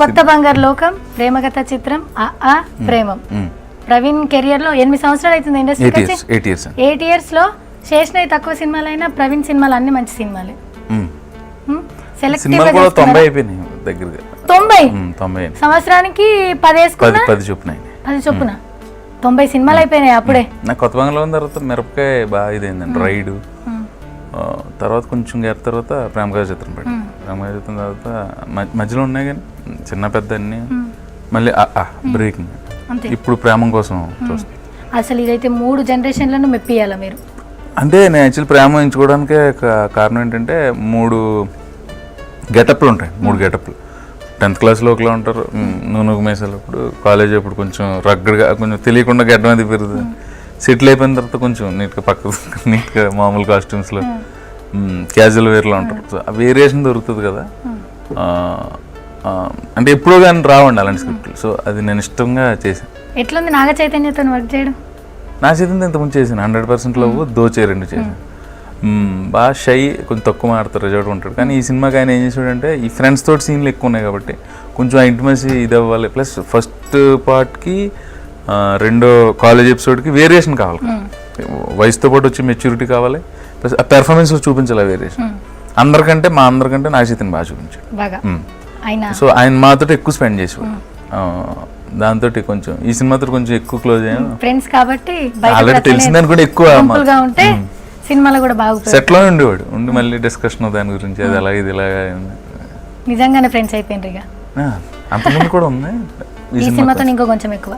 కొత్త బంగారు లోకం, ప్రేమకథ చిత్రం, ఆ ప్రేమం. ప్రవీణ్ కెరియర్ లో 8 సంవత్సరాలు అవుతుంది ఇండస్ట్రీకి వచ్చి. 8 years లో చేసినవి తక్కువ సినిమాలైనా ప్రవీణ్ సినిమాలు అన్ని మంచి సినిమాలే. సెలెక్టివ్ 90 అయిపోయినాయి దగ్గరగా. 90 సంవత్సరానికి 10 వేసుకున్నా 10 చొప్పున 90 సినిమాలు అయిపోయినాయి అప్పుడే. నాకు కొత్త బంగాళలో తర్వాత మిరపకాయ బాగా ఇదైందండి, రైడ్ తర్వాత కొంచెం గ్యాప్ తర్వాత ప్రేమకథ చిత్రం పడి, ప్రేమకథ చిత్రం తర్వాత మధ్యలో ఉన్నాయి కానీ చిన్న పెద్ద అన్ని మళ్ళీ బ్రేకింగ్. ఇప్పుడు ప్రేమం కోసం చూస్తాను. అసలు ఇదైతే 3 జనరేషన్లను మెప్పియాలా మీరు? అంటే నేను యాక్చువల్లీ ప్రేమ ఎంచుకోవడానికే కారణం ఏంటంటే 3 గెటప్లు ఉంటాయి. 3 గెటప్లు 10th క్లాస్లో ఒకలా ఉంటారు, నూనెకు మేసాలు అప్పుడు, కాలేజ్ అప్పుడు కొంచెం రగ్గడ్గా కొంచెం తెలియకుండా గడ్డం అది పెరుగుతుంది, సెటిల్ అయిపోయిన తర్వాత కొంచెం నీట్గా నీట్గా మామూలు కాస్ట్యూమ్స్లో క్యాజువల్ వేర్లో ఉంటారు. సో ఆ వేరియేషన్ దొరుకుతుంది కదా. అంటే ఎప్పుడో కానీ రావండి అలాంటి స్క్రిప్ట్లు. సో అది నేను ఇష్టంగా చేశాను. ఎట్లుంది నాగ చైతన్యతో వర్క్ చేయడం? నా చేతింది ఇంతకుముందు చేశాను 100% లవ్, దోచే 2 చేశాను. బాగా షై, కొంచెం తక్కువ మాడతారు, రిజర్వ్ ఉంటాడు. కానీ ఈ సినిమాకి ఆయన ఏం చేసాడంటే ఈ ఫ్రెండ్స్ తోటి సీన్లు ఎక్కువ ఉన్నాయి కాబట్టి కొంచెం ఆ ఇంటిమసీ ఇది అవ్వాలి. ప్లస్ ఫస్ట్ పార్ట్కి 2వ కాలేజ్ ఎపిసోడ్కి వేరియేషన్ కావాలి, వయసుతో పాటు వచ్చి మెచ్యూరిటీ కావాలి, ప్లస్ ఆ పెర్ఫార్మెన్స్ చూపించాలి ఆ వేరియేషన్. అందరికంటే నా చేతిని బాగా చూపించాడు. సో ఆయన మాతో ఎక్కువ స్పెండ్ చేసేవాడు. దాంతో కొంచెం ఈ సినిమాతో కొంచెం ఎక్కువ క్లోజ్ అయ్యాను. ఫ్రెండ్స్ కాబట్టి ఆల్రెడీ తెలిసిందని కూడా ఎక్కువ సినిమాలో కూడా బాగా సెట్ లో ఉండేవాడు. ఉండి మళ్ళీ డిస్కషన్ దాని గురించి, అది అలాగే ఇది ఇలాగా. నిజంగానే ఫ్రెండ్స్ అయిపోయిండ్రు ఇక. అంతకుముందు కూడా ఉంది, ఈ సినిమాతో ఇంకో కొంచెం ఎక్కువ.